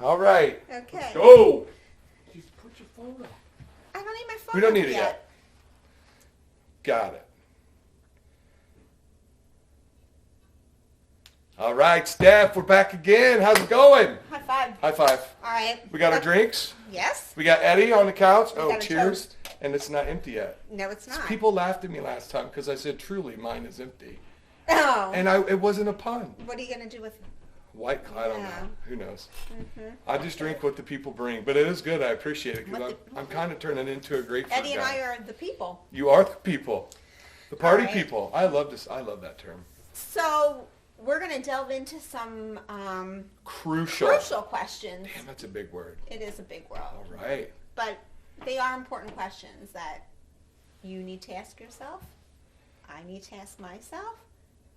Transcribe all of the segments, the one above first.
All right. Okay. Go. You put your phone up. I don't need my phone. We don't up need it yet. Got it. All right, Steph, we're back again. How's it going? High five. High five. All right. We got our drinks. Yes. We got Eddie on the couch. We Oh, got a cheers. toast. And it's not empty yet. No, it's not. People laughed at me last time because I said, truly, mine is empty. Oh. And it wasn't a pun. What are you going to do with White, I don't know. Yeah. Who knows? Mm-hmm. I just drink what the people bring. But it is good. I appreciate it because I'm kind of turning into a grapefruit Eddie and guy. I are the people. You are the people. The party All right. people. I love this. I love that term. So we're going to delve into some Crucial questions. Damn, that's a big word. It is a big world. All right. But they are important questions that you need to ask yourself. I need to ask myself.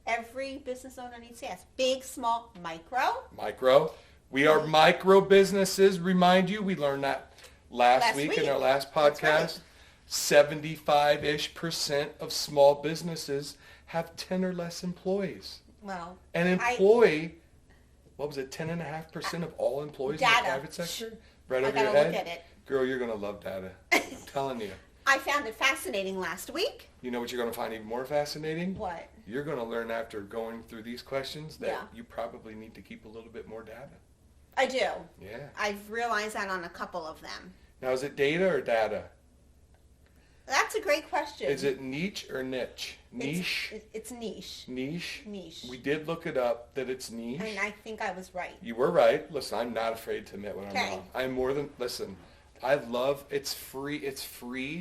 Every business owner needs to ask. Big, small, micro. Micro. We are micro businesses. Remind you, we learned that last week in our last podcast. 75-ish% of small businesses have 10 or less employees. Well, An employee, what was it, 10.5% of all employees in the Data. private sector? Right I over your gotta head? look at it. Girl, you're going to love data. I'm telling you. I found it fascinating last week. You know what you're going to find even more fascinating? What? You're going to learn after going through these questions that Yeah. you probably need to keep a little bit more data. I do. Yeah. I've realized that on a couple of them. Now, is it data or data? That's a great question. Is it niche or niche? Niche? It's niche. Niche? Niche. We did look it up that it's niche. And I think I was right. You were right. Listen, I'm not afraid to admit when I'm Okay. wrong. I'm more than, listen, I love, it's free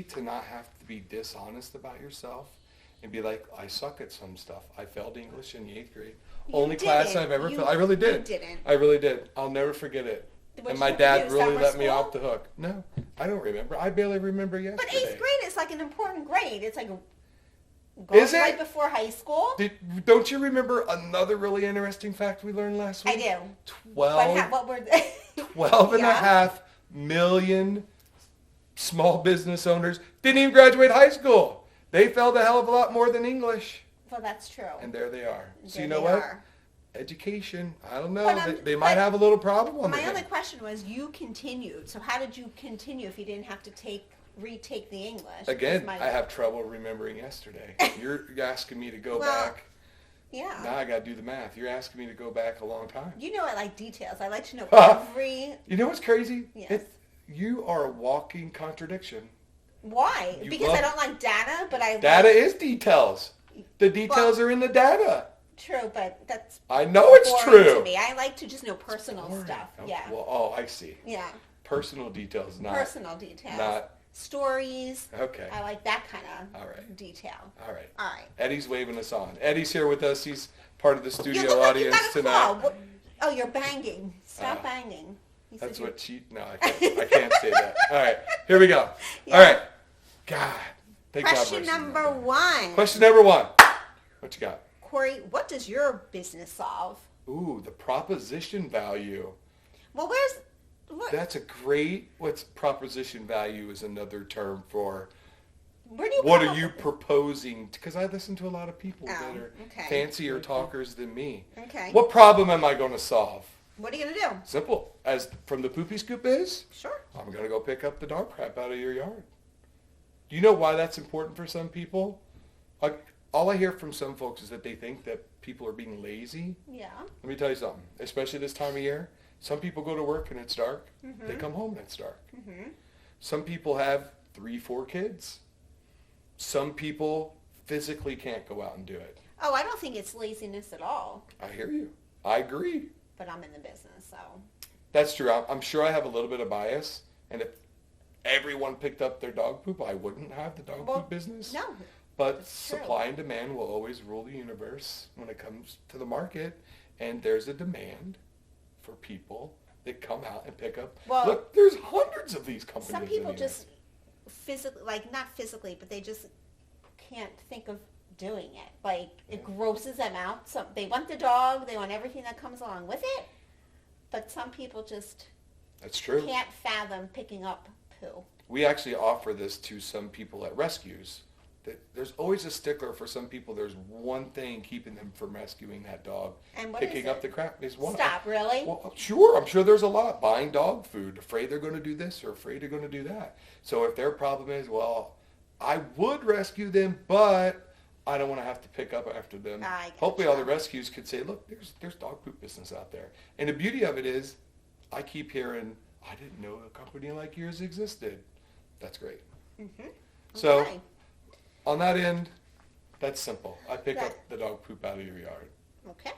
to not have to be dishonest about yourself and be like, I suck at some stuff. I failed English in the 8th grade. You Only class didn't. I've ever You- failed. I really did. you didn't. I really did. I'll never forget it. What And you my have to dad do, really summer let me school? off the hook. No, I don't remember. I barely remember yesterday. But 8th grade is like an important grade. It's like Is it? right before high school. Don't you remember another really interesting fact we learned last I week? do. 12, What were they? 12 and a Yeah. half million small business owners didn't even graduate high school. They failed a hell of a lot more than English. Well, that's true. And there they are. So There you know they what? are. Education. I don't know. But, They might but have a little problem on My their other hands. question was, you continued. So how did you continue if you didn't have to retake the English? Again, Because I have trouble remembering yesterday. You're asking me to go Well, back. Yeah. Now I got to do the math. You're asking me to go back a long time. You know I like details. I like to know every... You know what's crazy? Yes. You are a walking contradiction. Why? You Because love- I don't like data, but I Data like... is details. The details are in the data. True, but that's I know it's boring true. to me. I like to just know personal Boring. stuff. Oh, Yeah. Well, I see. Yeah. Personal details, not. Personal details. Not. Stories. Okay. I like that kind of All right. detail. All right. All right. Eddie's waving us on. Eddie's here with us. He's part of the You studio look like you audience got a tonight. claw. What- Oh, you're banging. Stop Ah. banging. He said That's you're- what she. No, I can't say that. All right. Here we go. Yeah. All right. God. Thank God Question mercy. number one. Question number one. What you got? Corey, what does your business solve? Ooh, the proposition value. Well, what, That's a great. What's proposition value is another term for. where do you What come are up you with- proposing? Because I listen to a lot of people Oh, that are okay. fancier talkers than me. Okay. What problem am I going to solve? What are you going to do? Simple. As from the poopy scoop is, Sure. I'm going to go pick up the dog crap out of your yard. Do you know why that's important for some people? Like, all I hear from some folks is that they think that people are being lazy. Yeah. Let me tell you something, especially this time of year. Some people go to work and it's dark. They come home and it's dark. Mm-hmm. Some people have 3-4 kids. Some people physically can't go out and do it. Oh, I don't think it's laziness at all, I hear you. I agree. but I'm in the business, so. That's true. I'm sure I have a little bit of bias. And if everyone picked up their dog poop, I wouldn't have the dog poop business. No. But That's true. supply and demand will always rule the universe when it comes to the market. And there's a demand for people that come out and pick up. Well, look, there's hundreds of these companies. Some in people here. just physically, like not physically, but they just can't think of doing it. Like it grosses them out. So they want the dog, they want everything that comes along with it. But some people just That's true. can't fathom picking up poo. We actually offer this to some people at rescues there's always a stickler for some people. There's one thing keeping them from rescuing that dog. And what is picking it? up the crap is one. Stop, really? Well, sure. I'm sure there's a lot. Buying dog food, afraid they're going to do this or afraid they're going to do that. So if their problem is, well, I would rescue them, but I don't want to have to pick up after them. Hopefully all the rescues could say, look, there's dog poop business out there. And the beauty of it is, I keep hearing, I didn't know a company like yours existed. That's great. Mm-hmm. Okay. So on that end, that's simple. I pick up the dog poop out of your yard. Okay.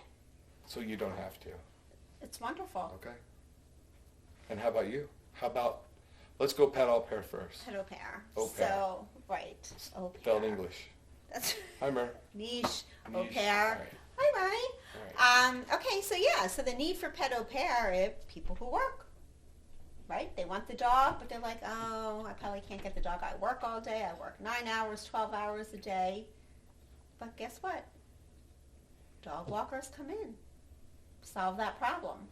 So you don't have to. It's wonderful. Okay. And how about you? How about, let's go pet au pair first. Pet au pair. Au pair. So, right. Au pair. Spelled English. That's Hi, Mer. Niche. Au Niche. pair. All right. Hi, Ronnie. All right. Okay, so the need for pet au pair is people who work. Right? They want the dog, but they're like, oh, I probably can't get the dog. I work all day. I work 9 hours, 12 hours a day. But guess what? Dog walkers come in. Solve that problem.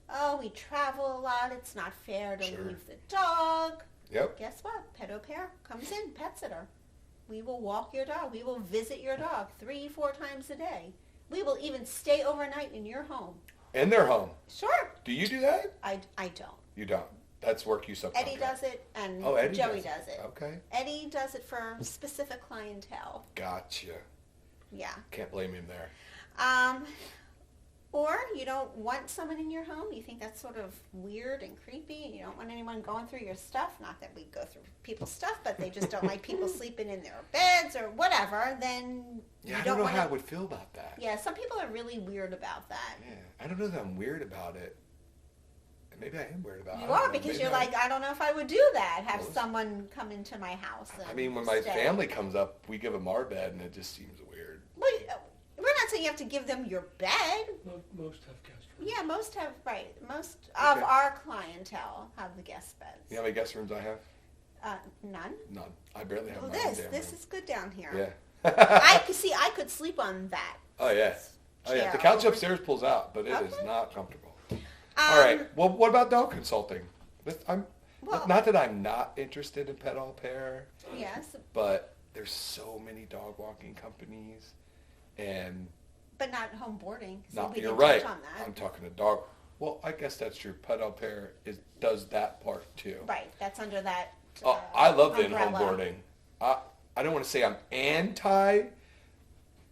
Oh, we travel a lot. It's not fair to leave the dog. Yep. Guess what? Pet au pair comes in, pet sitter. We will walk your dog. We will visit your dog 3-4 times a day. We will even stay overnight in your home. In their home. Sure. Do you do that? I don't. You don't. That's work you subcontract. Eddie does it, and Eddie Joey does it. Okay. Eddie does it for specific clientele. Gotcha. Yeah. Can't blame him there. Or you don't want someone in your home. You think that's sort of weird and creepy. You don't want anyone going through your stuff. Not that we go through people's stuff, but they just don't like people sleeping in their beds or whatever. Then Yeah, you I don't know wanna... how I would feel about that. Yeah, some people are really weird about that. Yeah, I don't know that I'm weird about it. Maybe I am weird about it. You are, because you're like, I don't know if I would do that. Have someone come into my house. And I mean, when my family comes up, we give them our bed, and it just seems weird. Well, we're not saying you have to give them your bed. Most have guest rooms. Yeah, most have, right. Most of our clientele have the guest beds. You know how many guest rooms I have? None. None. I barely have Well, my own damn this room. is good down here. Yeah. I could sleep on that. Oh, yeah. Oh, yeah. The couch upstairs pulls out, but it is not comfortable. All right. Well, what about dog consulting? Not that I'm not interested in pet au pair. Yes. But there's so many dog walking companies, and but not home boarding. So you're right. I'm talking to dog. Well, I guess that's true. Pet au pair does that part too. Right. That's under that. I love the umbrella. in-home boarding. I don't want to say I'm anti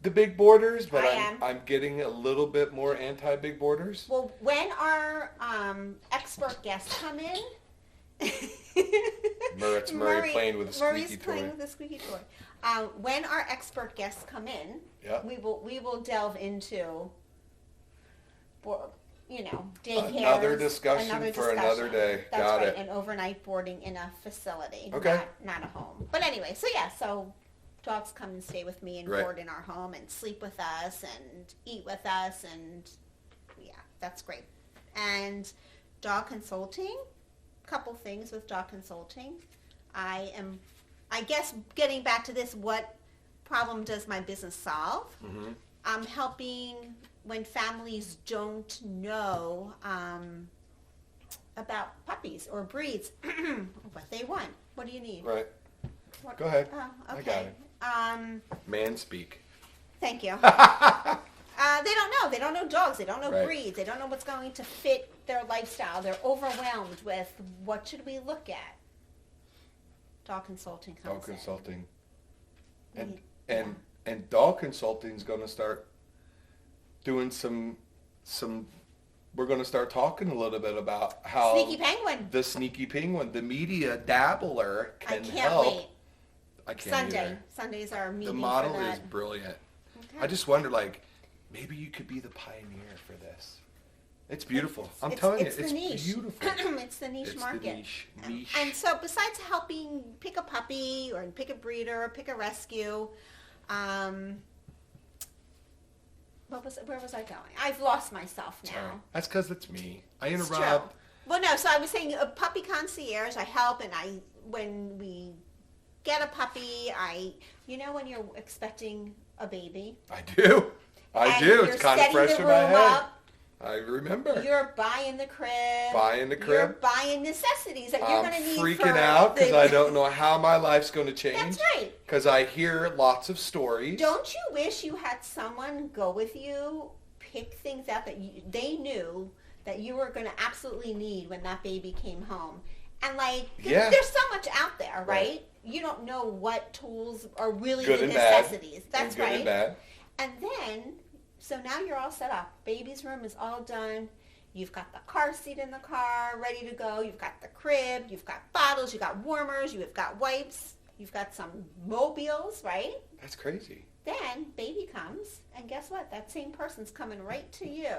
the big boarders, but I'm getting a little bit more anti big boarders. Well, when our expert guests come in, Murray playing with a squeaky Murray's toy. playing with a squeaky toy. When our expert guests come in, we will delve into, daycare. Another discussion for another day. That's Got right, it. and overnight boarding in a facility, okay, not a home. But anyway, so dogs come and stay with me and board in our home and sleep with us and eat with us, and yeah, that's great. And dog consulting, couple things with dog consulting. I guess getting back to this, what problem does my business solve? Mm-hmm. I'm helping when families don't know about puppies or breeds, what they want. What do you need? Right. Go ahead. Oh, okay. I got it. Man speak. Thank you. They don't know. They don't know dogs. They don't know breeds. They don't know what's going to fit their lifestyle. They're overwhelmed with what should we look at. Dog consulting comes Dog consulting. in. And dog consulting is going to start doing some. We're going to start talking a little bit about how the sneaky penguin, the media dabbler, can help. Wait. I can't either. Sundays are meeting. The model for that. is brilliant. Okay. I just wonder, maybe you could be the pioneer for this. It's beautiful. I'm telling you, it's beautiful. It's the niche market. The niche. And so besides helping pick a puppy or pick a breeder or pick a rescue, where was I going? I've lost myself now. Sorry. That's because it's me. I interrupt. It's true. Well, no, so I was saying a puppy concierge, I help, and when we get a puppy, when you're expecting a baby. I do. It's kind of fresh in my head. I remember. You're buying the crib. Buying the crib. You're buying necessities that you're going to need for... I'm freaking out because I don't know how my life's going to change. That's right. Because I hear lots of stories. Don't you wish you had someone go with you, pick things out that they knew that you were going to absolutely need when that baby came home? And there's so much out there, right? You don't know what tools are really good the and necessities. Bad. That's and good right. And bad. And then, so now you're all set up. Baby's room is all done. You've got the car seat in the car ready to go. You've got the crib. You've got bottles. You've got warmers. You've got wipes. You've got some mobiles, right? That's crazy. Then baby comes, and guess what? That same person's coming right to you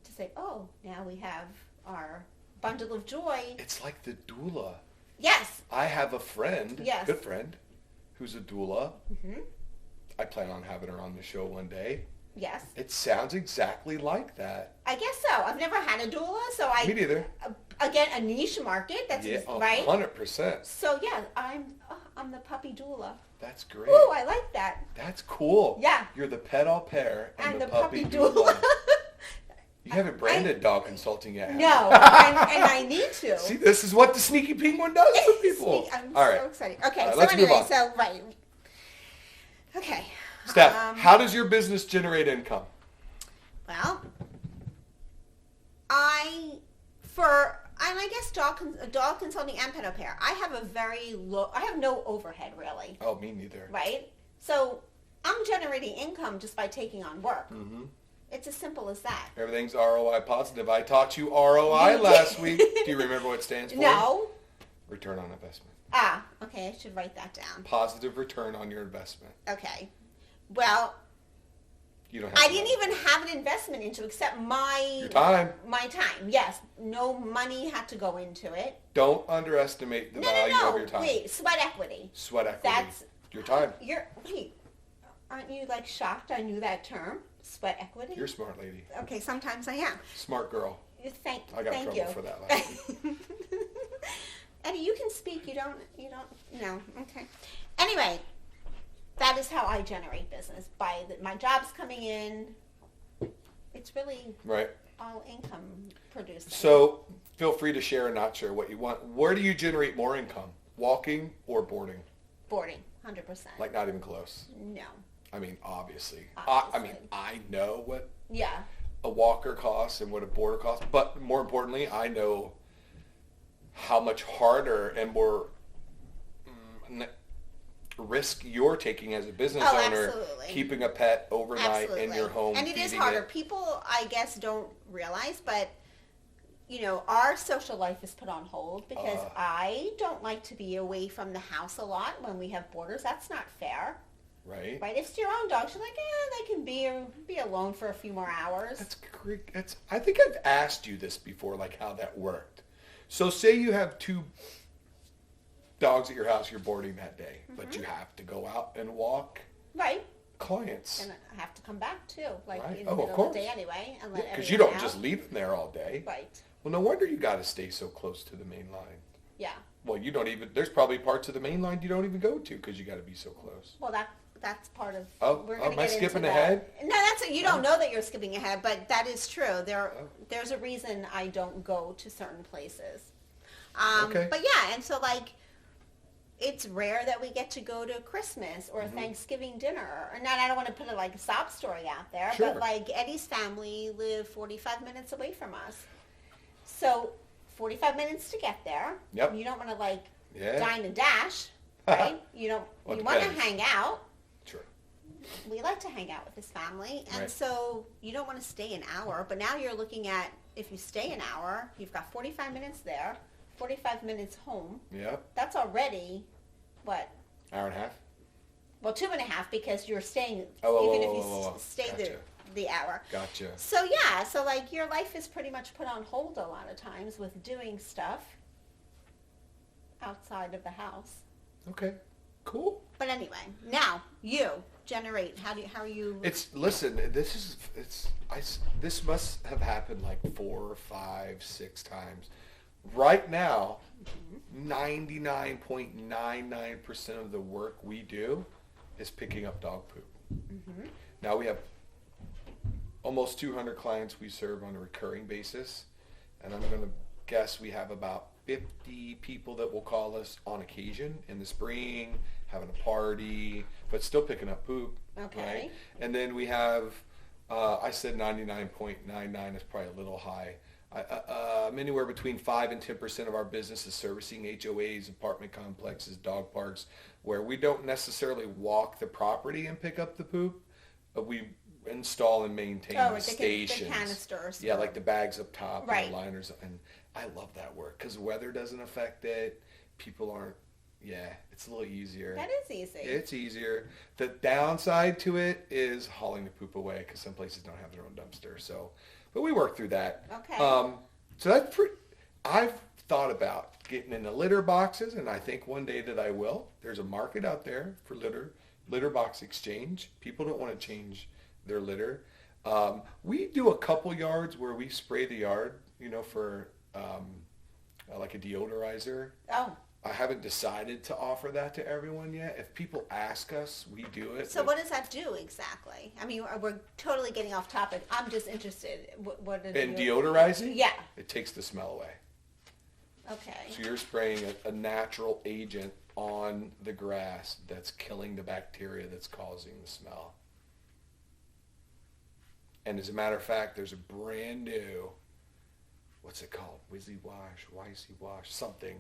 to say, oh, now we have our bundle of joy. It's like the doula. Yes. I have a friend, yes. good friend, who's a doula. Mm-hmm. I plan on having her on the show one day. Yes. It sounds exactly like that. I guess so. I've never had a doula, so Me neither. Again, a niche market. That's right. 100%. So yeah, I'm the puppy doula. That's great. Ooh, I like that. That's cool. Yeah. You're the pet au pair and the puppy doula. You haven't branded dog consulting yet. No, and I need to. See, this is what the sneaky penguin does for people. I'm All so right. excited. Okay, so let's anyway, move on. so right. Okay. Steph, how does your business generate income? Well, I guess dog consulting and pet au pair. I have I have no overhead really. Oh, me neither. Right? So I'm generating income just by taking on work. Mm-hmm. It's as simple as that. Everything's ROI positive. I taught you ROI last week. Do you remember what it stands for? No. Return on investment. Okay. I should write that down. Positive return on your investment. Okay. Well, you don't have I didn't even have an investment into except your time. My time, yes. No money had to go into it. Don't underestimate the value of your time. Wait, sweat equity. Sweat equity. That's your time. Aren't you shocked I knew that term? Sweat equity? You're a smart lady. Okay, sometimes I am. Smart girl. Thank I got you. trouble for that last week. Eddie, you can speak. You don't, no. Okay. Anyway, that is how I generate business. My jobs coming in. It's really all income producing. So feel free to share and not share what you want. Where do you generate more income? Walking or boarding? Boarding, 100%. Like not even close? No. I mean, obviously. I know what a walker costs and what a boarder costs, but more importantly, I know how much harder and more risk you're taking as a business owner, absolutely. Keeping a pet overnight in your home. And it is harder. People, I guess, don't realize, but our social life is put on hold because I don't like to be away from the house a lot when we have boarders. That's not fair. Right. If it's your own dog, you're like, they can be alone for a few more hours. That's great. I think I've asked you this before, like how that worked. So say you have 2 dogs at your house you're boarding that day, but you have to go out and walk clients. And I have to come back too, in the of middle course. of the day anyway. Because you don't just leave them there all day. Right. Well, no wonder you got to stay so close to the main line. Yeah. Well, there's probably parts of the main line you don't even go to because you got to be so close. Well, that's part of. Am I skipping ahead? No, you don't know that you're skipping ahead, but that is true. There's a reason I don't go to certain places. Okay. But yeah, and so it's rare that we get to go to Christmas or Thanksgiving dinner. And I don't want to put a sob story out there, sure. But Eddie's family live 45 minutes away from us. So 45 minutes to get there. Yep. You don't want to dine and dash, right? You want to hang out. Sure. We like to hang out with his family, and so you don't want to stay an hour. But now you're looking at, if you stay an hour, you've got 45 minutes there, 45 minutes home. Yep. That's already, what? Hour and a half? Well, 2.5 because you're staying, if you stay gotcha. the hour. Gotcha. So your life is pretty much put on hold a lot of times with doing stuff outside of the house. Okay. Cool. But anyway, now you generate. How are you? This must have happened 4, 5, 6 times. Right now, 99.99% of the work we do is picking up dog poop. Now we have almost 200 clients we serve on a recurring basis. And I'm going to guess we have about 50 people that will call us on occasion in the spring, having a party, but still picking up poop. Okay. Right? And then we have, I said 99.99 is probably a little high. Anywhere between 5 and 10% of our business is servicing HOAs, apartment complexes, dog parks, where we don't necessarily walk the property and pick up the poop, but we install and maintain the stations. The canisters. Yeah, like the bags up top Right. and the liners. And I love that work because weather doesn't affect it. People aren't, it's a little easier. That is easy. It's easier. The downside to it is hauling the poop away because some places don't have their own dumpster. So, but we work through that. Okay. So that's I've thought about getting into litter boxes, and I think one day that I will. There's a market out there for litter box exchange. People don't want to change their litter. We do a couple yards where we spray the yard, for like a deodorizer. Oh. I haven't decided to offer that to everyone yet. If people ask us, we do it. So what does that do exactly? I mean, we're totally getting off topic. I'm just interested. What in deodorizing? Yeah. It takes the smell away. Okay. So you're spraying a natural agent on the grass that's killing the bacteria that's causing the smell. And as a matter of fact, there's a brand new, what's it called? Wizzy Wash, something.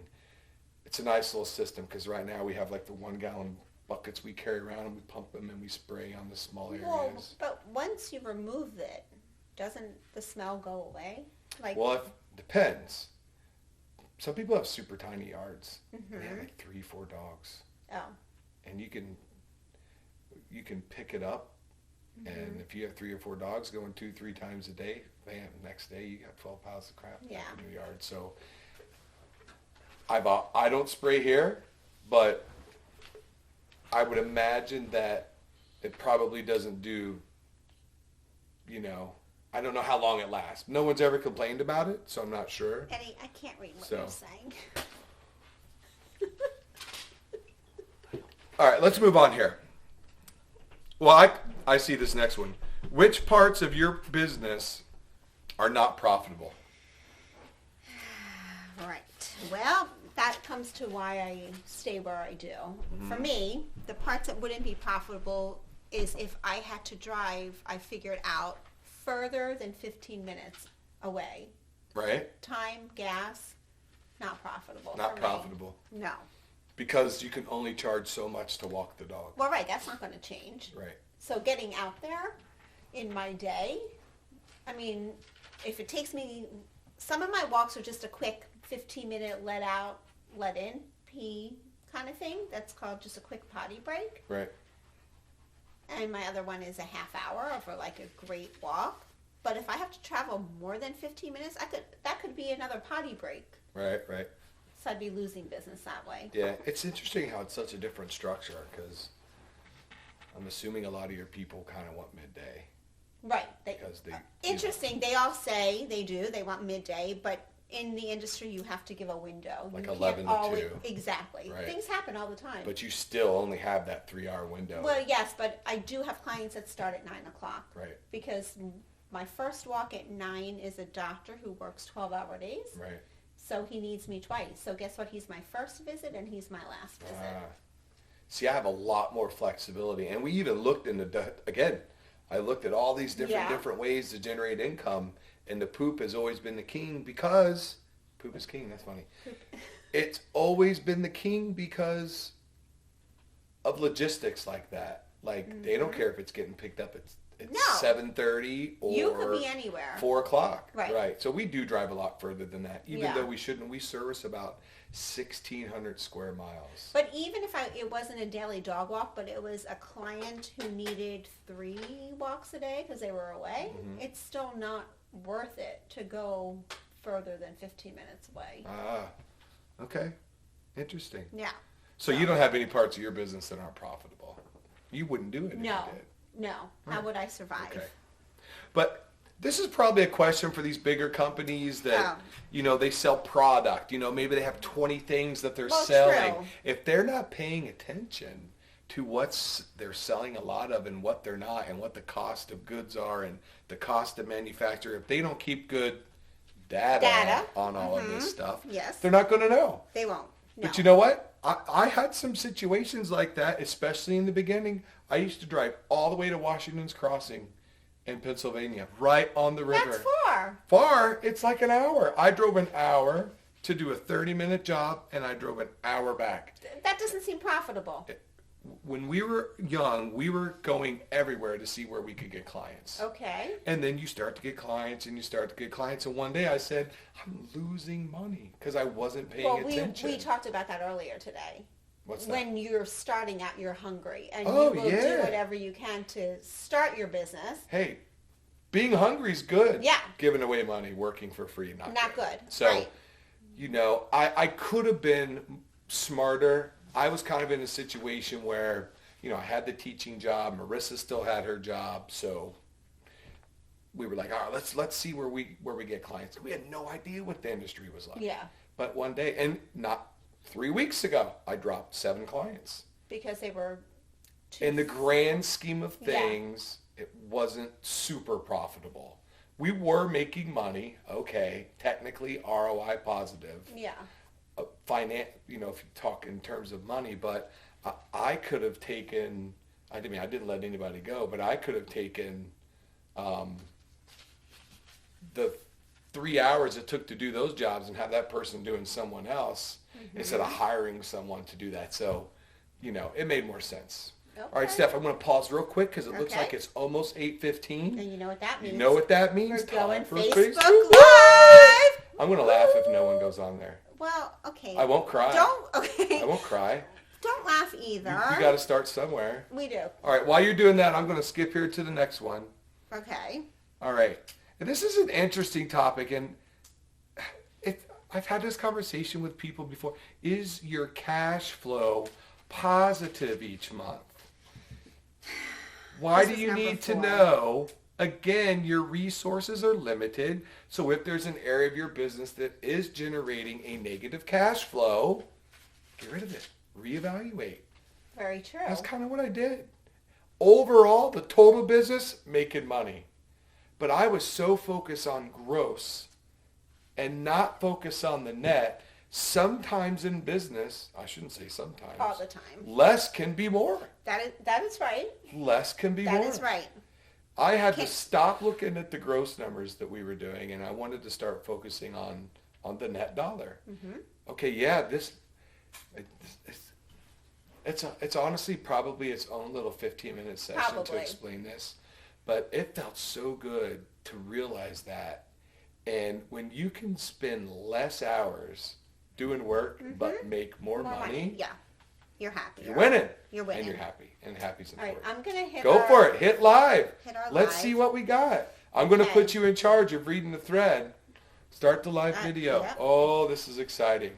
It's a nice little system because right now we have like the 1 gallon buckets we carry around and we pump them and we spray on the small areas. Well, but once you remove it, doesn't the smell go away? Well, it depends. Some people have super tiny yards. Mm-hmm. They have like 3-4 dogs. Oh. And you can pick it up. Mm-hmm. And if you have 3 or 4 dogs going 2-3 times a day, bam, next day you got 12 pounds of crap back in your yard. So I don't spray here, but I would imagine that it probably doesn't do, I don't know how long it lasts. No one's ever complained about it, so I'm not sure. Eddie, I can't read what you're saying. All right, let's move on here. Well, I see this next one. Which parts of your business are not profitable? Right. Well, that comes to why I stay where I do. Mm-hmm. For me, the parts that wouldn't be profitable is if I had to drive, I figured out, further than 15 minutes away. Right. Time, gas, not profitable. Not profitable. Me. No. Because you can only charge so much to walk the dog. Well, right. That's not going to change. Right. So getting out there in my day, I mean, if it takes me, some of my walks are just a quick 15-minute let out, let in, pee kind of thing. That's called just a quick potty break. Right. And my other one is a half hour for like a great walk. But if I have to travel more than 15 minutes, that could be another potty break. Right. So I'd be losing business that way. Yeah, it's interesting how it's such a different structure because I'm assuming a lot of your people kind of want midday. Right. Interesting. They all say they do. They want midday, but in the industry, you have to give a window. Like you 11 to 2. Exactly. Right. Things happen all the time. But you still only have that 3-hour window. Well, yes, but I do have clients that start at 9 o'clock. Right. Because my first walk at 9 is a doctor who works 12-hour days. Right. So he needs me twice. So guess what? He's my first visit and he's my last visit. See, I have a lot more flexibility. And we even looked again, I looked at all these different ways to generate income. And the poop has always been the king because poop is king. That's funny. It's always been the king because of logistics like that. Like they don't care if it's getting picked up at 7:30 or you could be anywhere. 4 o'clock. Right. So we do drive a lot further than that, even though we shouldn't. We service about 1,600 square miles. But even if it wasn't a daily dog walk, but it was a client who needed 3 walks a day because they were away, it's still not worth it to go further than 15 minutes away. Okay. Interesting. Yeah. So you don't have any parts of your business that aren't profitable. You wouldn't do it if you did. No. How would I survive? Okay. But this is probably a question for these bigger companies that, they sell product. Maybe they have 20 things that they're selling. True. If they're not paying attention to what's they're selling a lot of and what they're not, and what the cost of goods are and the cost of manufacture. If they don't keep good data. on all of this stuff, Yes. they're not going to know. They won't. No. But you know what? I had some situations like that, especially in the beginning. I used to drive all the way to Washington's Crossing in Pennsylvania, right on the river. That's far. Far? It's like an hour. I drove an hour to do a 30-minute job, and I drove an hour back. That doesn't seem profitable. When we were young, we were going everywhere to see where we could get clients. Okay. And then you start to get clients, and you start to get clients. And one day I said, I'm losing money because I wasn't paying attention. We talked about that earlier today. What's that? When you're starting out, you're hungry. And Oh, you will do yeah. whatever you can to start your business. Hey, being hungry is good. Yeah. Giving away money, working for free, Not good. So, Right. you know, I could have been smarter. I was kind of in a situation where, you know, I had the teaching job. Marissa still had her job. So we were like, all right, let's see where we get clients. We had no idea what the industry was like. Yeah. But one day, and not 3 weeks ago, I dropped 7 clients. Because they were In the grand scheme of Yeah. things, it wasn't super profitable. We were making money, okay, technically ROI positive. Yeah. You know, if you talk in terms of money, but I could have taken, I didn't let anybody go, but I could have taken the 3 hours it took to do those jobs and have that person doing someone else instead of hiring someone to do that. So, you know, it made more sense. Okay. All right, Steph, I'm going to pause real quick because it looks Okay. like it's almost 8:15. And you know what that means? You know what that means? We're going Time for Facebook Facebook Live. I'm going to laugh if no one goes on there. Well, okay. I won't cry. Okay. I won't cry. Don't laugh either. You got to start somewhere. We do. All right, while you're doing that, I'm going to skip here to the next one. Okay. All right. And this is an interesting topic, and I've had this conversation with people before. Is your cash flow positive each month? Why This do is you number need to 4. know? Again, your resources are limited. So if there's an area of your business that is generating a negative cash flow, get rid of it. Reevaluate. Very true. That's kind of what I did. Overall, the total business, making money. But I was so focused on gross and not focused on the net. Sometimes in business, I shouldn't say sometimes. All the time. Less can be more. That is right. Less can be more. That is right. I had to stop looking at the gross numbers that we were doing, and I wanted to start focusing on the net dollar. Mm-hmm. Okay, yeah, it's honestly probably its own little 15-minute session to Probably. explain this, but it felt so good to realize that. And when you can spend less hours doing work but make more money, Yeah. You're happy. you're winning. You're winning. And you're happy. And happy's All right. important. I'm going to hit Go for it. Hit live. Hit our Let's live. see what we got. I'm going to Okay. put you in charge of reading the thread. Start the live video. Yep. Oh, this is exciting.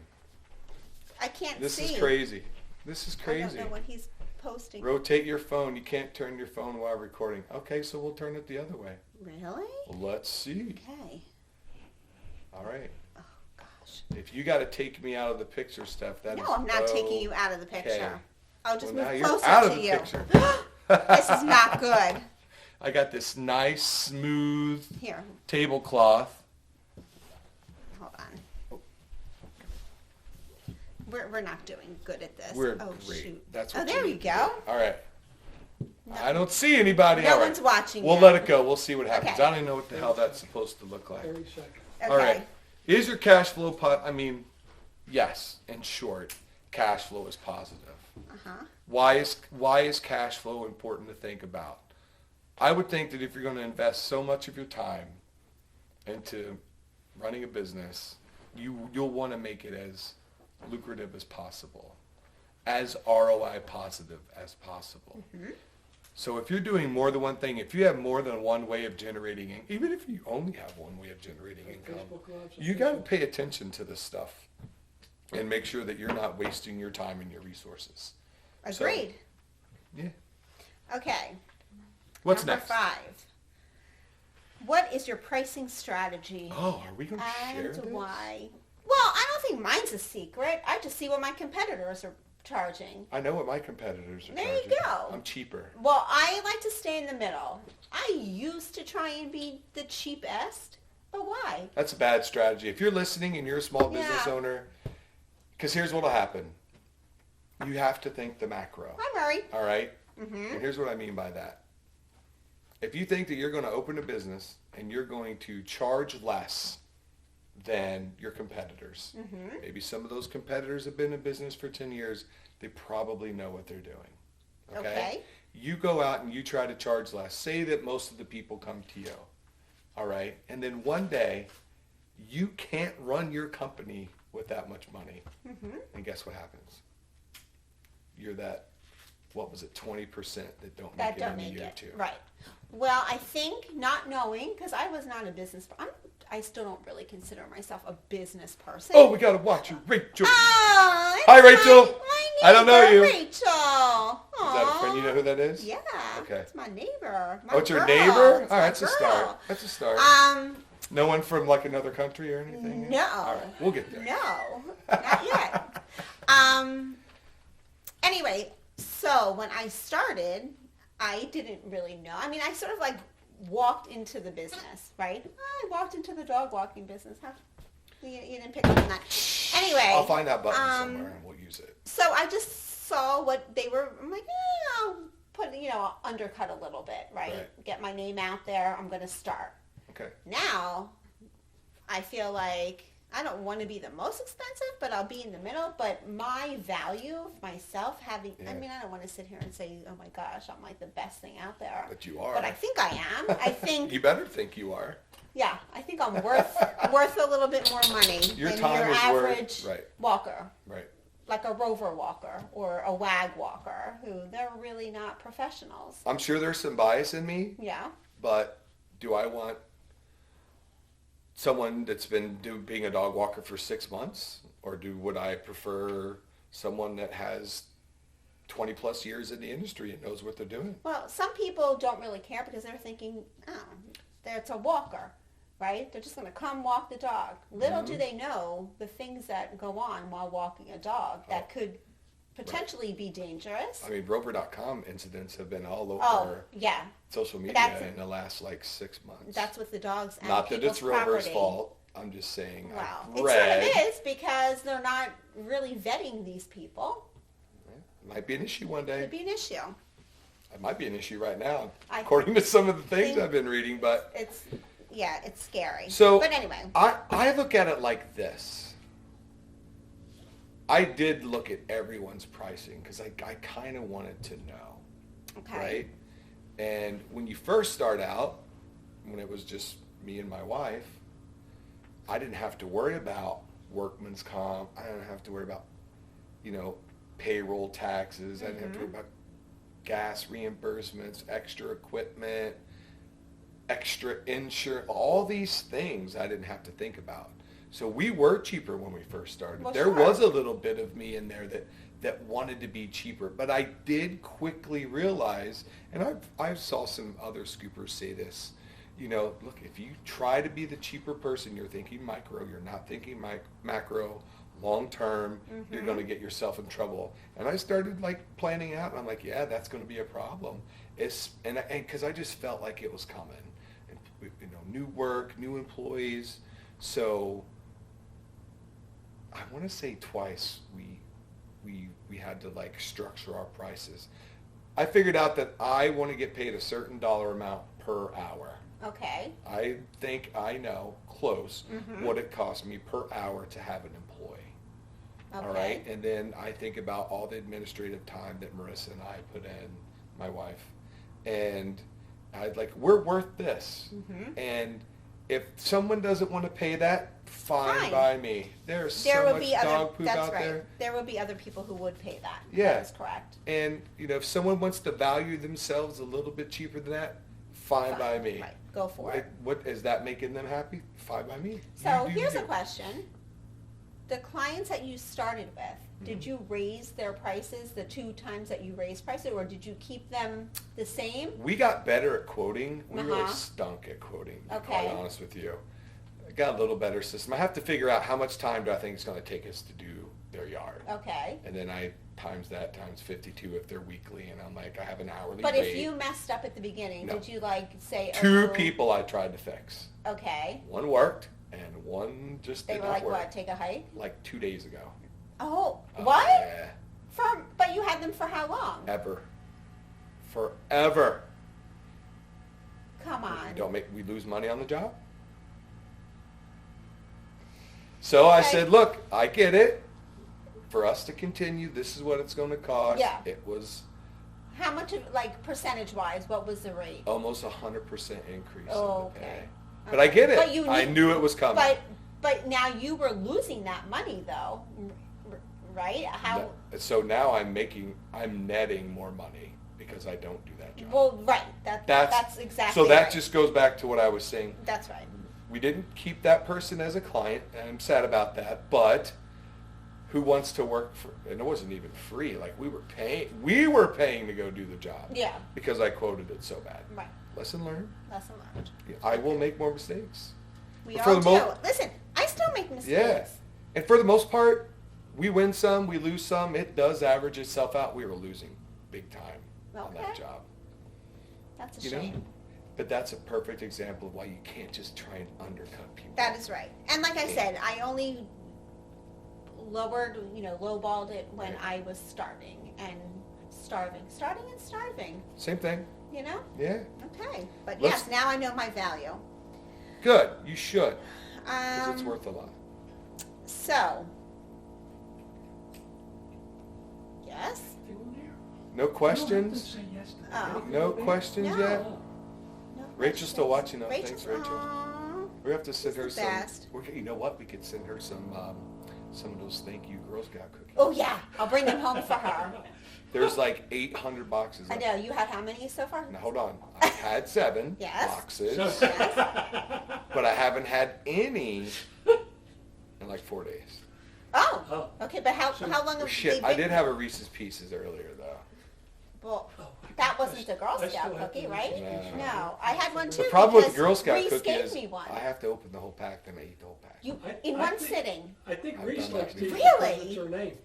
I can't This see. is crazy. This is I crazy. don't know what he's posting. Rotate your phone. You can't turn your phone while recording. Okay, so we'll turn it the other way. Really? Let's see. Okay. All right. Oh, gosh. If you got to take me out of the picture, Steph, that is No, I'm not taking you out of the okay. picture. I'll just Well, now move you're closer out of to the you. picture. This is not good. I got this nice, smooth Here, tablecloth. hold on. We're not doing good at this. We're oh, great. Shoot. That's Oh, what there you you need to go. do. All right. I don't see anybody. No All right. one's watching We'll you. let it go. We'll see what happens. Okay. I don't even know what the hell that's supposed to look like. 30 seconds. Okay. All right. Is your cash flow yes, in short, cash flow is positive. Uh-huh. Why is cash flow important to think about? I would think that if you're going to invest so much of your time into running a business, you'll want to make it as lucrative as possible, as ROI positive as possible. Mm-hmm. So if you're doing more than one thing, if you have more than one way of generating income, even if you only have one way of generating income, Facebook Live's you got to pay attention to this stuff and make sure that you're not wasting your time and your resources. Agreed. Yeah. Okay. What's Number next? 5. What is your pricing strategy? Oh, are we going to share And this? why? Well, I don't think mine's a secret. I just see what my competitors are charging. I know what my competitors are There charging. you go. I'm cheaper. Well, I like to stay in the middle. I used to try and be the cheapest, but why? That's a bad strategy. If you're listening and you're a small business Yeah. owner, because here's what'll happen. You have to think the macro. Hi, Murray. All right? Mm-hmm. And here's what I mean by that. If you think that you're going to open a business and you're going to charge less than your competitors, Mm-hmm. maybe some of those competitors have been in business for 10 years, they probably know what they're doing. Okay. You go out and you try to charge less. Say that most of the people come to you. All right? And then one day, you can't run your company with that much money. Mm-hmm. And guess what happens? You're that, what was it, 20% that don't That make it don't in a make year or it. two. Right. Well, I think not knowing, because I was not a business, I still don't really consider myself a business person. Oh, we got to watch you, Rachel. Oh, Hi, Rachel. My I don't know neighbor, you. Rachel. Is that a friend? You know who that is? Yeah. Okay. It's my neighbor. My Oh, it's your girl. neighbor? It's All my right, that's a start. girl. That's a start. No one from like another country or anything? No. All right, we'll get there. No, not yet. Anyway, so when I started, I didn't really know. I mean, I sort of like walked into the business, right? I walked into the dog walking business. You didn't pick up on that. Anyway. I'll find that button somewhere and we'll use it. So I just saw what they were. I'm like, I'll put, undercut a little bit, right? Get my name out there. I'm going to start. Okay. Now, I feel like I don't want to be the most expensive, but I'll be in the middle. But my value of myself having, I mean, I don't want to sit here and say, oh my gosh, I'm like the best thing out there. But you are. But I think I am. I think. You better think you are. Yeah, I think I'm worth a little bit more money Your than time your is average worth, walker. Right. Like a rover walker or a wag walker, who they're really not professionals. I'm sure there's some bias in me, Yeah. but do I want someone that's been being a dog walker for 6 months, or would I prefer someone that has 20 plus years in the industry and knows what they're doing? Well, some people don't really care because they're thinking, oh, it's a walker, right? They're just going to come walk the dog. Little do they know the things that go on while walking a dog that could potentially be dangerous. I mean, Rover.com incidents have been all over social media in the last 6 months. That's with the dogs and Not that it's people's property. Rover's fault. I'm just saying. Well, I've read. it sort of is because they're not really vetting these people. It might be an issue one day. Could be an issue. It might be an issue right now, I according to some of the things I've been reading. But it's scary. So, but anyway, I look at it like this. I did look at everyone's pricing because I kind of wanted to know, okay. right? And when you first start out, when it was just me and my wife, I didn't have to worry about workman's comp. I didn't have to worry about, payroll taxes. I didn't have to worry about gas reimbursements, extra equipment, extra insurance, all these things I didn't have to think about. So we were cheaper when we first started. Well, there sure. was a little bit of me in there that wanted to be cheaper, but I did quickly realize, and I saw some other scoopers say this, look, if you try to be the cheaper person, you're thinking micro, you're not thinking macro, long term, you're going to get yourself in trouble. And I started planning out, and I'm like, yeah, that's going to be a problem. And because I just felt like it was coming, and, new work, new employees. So I want to say twice we had to structure our prices. I figured out that I want to get paid a certain dollar amount per hour. Okay. I think I know close what it costs me per hour to have an employee. Okay. All right. And then I think about all the administrative time that Marissa and I put in, my wife, and we're worth this. And if someone doesn't want to pay that, fine by me. There's so much dog poop out there. There will be other people who would pay that. Yeah. That is correct. And, if someone wants to value themselves a little bit cheaper than that, fine by me. Right. Go for it. What is that making them happy? Fine by me. So here's a question. The clients that you started with, did you raise their prices the 2 times that you raised prices, or did you keep them the same? We got better at quoting. We really stunk at quoting, to be quite honest with you. I got a little better system. I have to figure out how much time do I think it's going to take us to do their yard. Okay. And then I times that times 52 if they're weekly, and I'm like, I have an hourly But rate. if you messed up at the beginning, No. did you like say, Two oh, people I tried to fix. Okay. One worked, and one just They did were not like, work. what, take a hike? Like 2 days ago. Oh, Oh, what? Yeah. But you had them for how long? Ever. Forever. Come on. We lose money on the job? So I Okay. said, look, I get it. For us to continue, this is what it's going to cost. Yeah. It was How much of, like, percentage-wise, what was the rate? almost 100% increase Oh, in the okay. pay. But I get it. But you I need- knew it was coming. But now you were losing that money, though, right? How? So now I'm netting more money because I don't do that job. Well, right. That's exactly So that right. just goes back to what I was saying. That's right. We didn't keep that person as a client, and I'm sad about that, but who wants to work for, and it wasn't even free, like we were paying to go do the job. Yeah. Because I quoted it so bad. Right. Lesson learned. Lesson learned. I will make more mistakes. We But for all the do. mo- Listen, I still make mistakes. Yeah. And for the most part, we win some, we lose some. It does average itself out. We were losing big time on that Okay. job. That's a You know? shame. But that's a perfect example of why you can't just try and undercut people. That is right. And like I said, I only lowballed it when Right. I was starting and starting. Same thing. You know? Yeah. Okay. But Let's- yes, now I know my value. Good. You should. Because it's worth a lot. So, yes? No questions? Oh. No questions No. yet? No Rachel's still questions. watching. Oh, thanks, Rachel. Aw. We have to send She's her the some. best. You know what? We could send her some of those thank you Girl Scout cookies. Oh yeah, I'll bring them home for her. There's like 800 boxes. I of know, you had how many so far? Now hold on. I've had 7 Yes. boxes, Yes. but I haven't had any in like 4 days. Oh, okay, but how long have Shit, they I been? did have a Reese's Pieces earlier though. Well, that wasn't a Girl I Scout still have cookie, the right? Reese's Pieces. No, I had one too. The problem with the because Girl Scout Reese cookie gave is me one. I have to open the whole pack, then I eat the whole pack. You I in one think- sitting. I think I've Reese done that likes before. tea because Really? it's her name.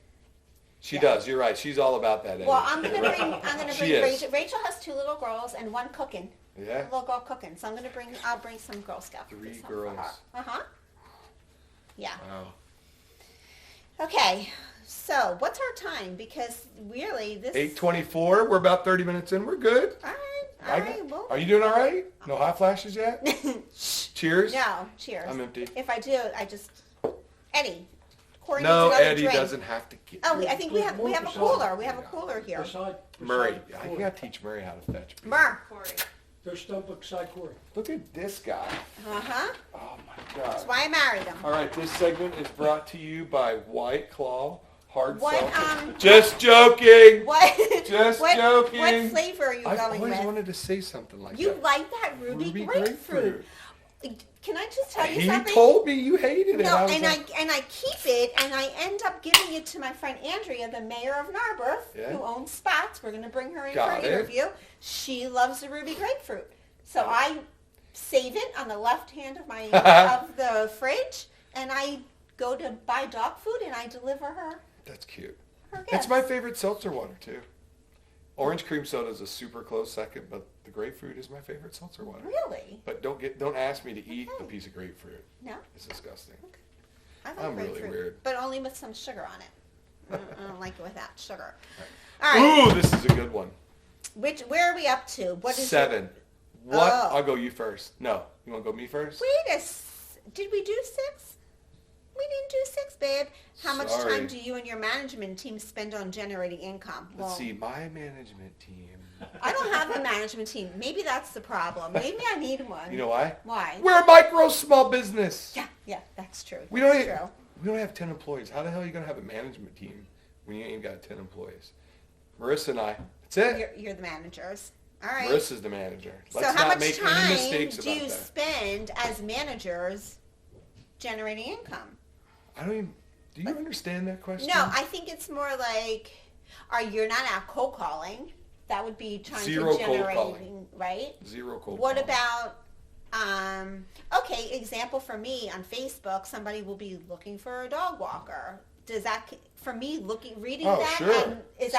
She Yeah. does. You're right. She's all about that. Well, Eddie. I'm gonna She bring is. Rachel. Rachel has 2 little girls and one cooking. Yeah. Little girl cooking. So I'll bring some Girl Scout 3 cookies home girls. for her. Uh-huh. Yeah. Wow. Okay. So, what's our time? Because really, this. 8:24. We're about 30 minutes in. We're good. All right. I All got- right. Well. Are you doing all right? No hot flashes yet? Cheers. No. Cheers. I'm empty. If I do, I just. Eddie. Corey No, needs another Eddie drink. doesn't have to get. Oh, I think we have a There's more cooler. We have a Yeah. cooler here. Beside Murray. I Corey. gotta teach Murray how to fetch. Murr. There's stump beside Corey. Look at this guy. Uh-huh. Oh my That's god. why I married him. All right, this segment is brought to you by White Claw Hard What, Seltzer. Just joking. What? Just joking. What flavor are you I've going always with? wanted to say something like You that. like that ruby grapefruit. Can I just tell you He something? told me you hated it. No, I was and like, I keep it, and I end up giving it to my friend Andrea, the mayor of Narberth, Yeah. who owns Spots. We're going to bring her in Got for it. an interview. She loves the ruby grapefruit, so I save it on the left hand of my of the fridge, and I go to buy dog food, and I deliver her That's cute. her It's gifts. my favorite seltzer water too. Orange cream soda is a super close second, but the grapefruit is my favorite seltzer water. Really? But don't ask me to eat a Okay. piece of grapefruit. No, It's disgusting. I like I'm really grapefruit, weird. but only with some sugar on it. I don't like it without sugar. All right. Ooh, this is a good one. Where are we up to? What is 7. What? Oh. I'll go you first. No, you want to go me first? Did we do 6? We didn't do 6, babe. How much Sorry. time do you and your management team spend on generating income? Let's see, my management team. I don't have a management team. Maybe that's the problem. Maybe I need one. You know why? Why? We're a micro small business. Yeah, that's true. We don't. That's Even, true. we don't have 10 employees. How the hell are you gonna have a management team when you ain't even got 10 employees? Marissa and I. That's it. You're the managers. All right. Marissa's the manager. So Let's how not much make any time mistakes do about you that. spend as managers generating income? I don't even. Do you understand that question? No, I think it's more like, you're not out cold calling. That would be trying Zero to cold generate, calling. right? Zero cold. What calling. about, okay, example for me on Facebook, somebody will be looking for a dog walker. for me, reading Oh, that, sure. and is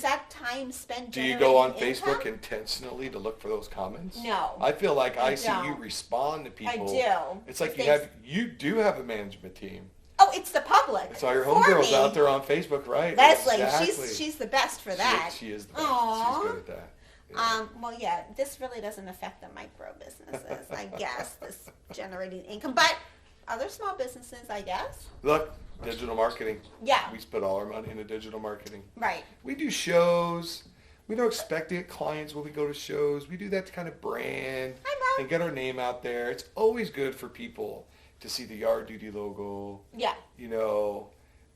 that time spent Do you generating go on income? Facebook intentionally to look for those comments? No. I feel like I I see you don't. respond to people. I do. It's like If you do have a management team. Oh, it's the public. It's all your for homegirls me. out there on Facebook, right? Leslie, Exactly. she's the best for that. She is the best. Aw. She's good at that. Yeah. Well, yeah, this really doesn't affect the micro businesses, I guess, this generating income. But other small businesses, I guess. Look, digital marketing. Yeah. We put all our money into digital marketing. Right. We do shows. We don't expect to get clients when we go to shows. We do that to kind of brand I know. and get our name out there. It's always good for people to see the Yard Duty logo. Yeah. You know.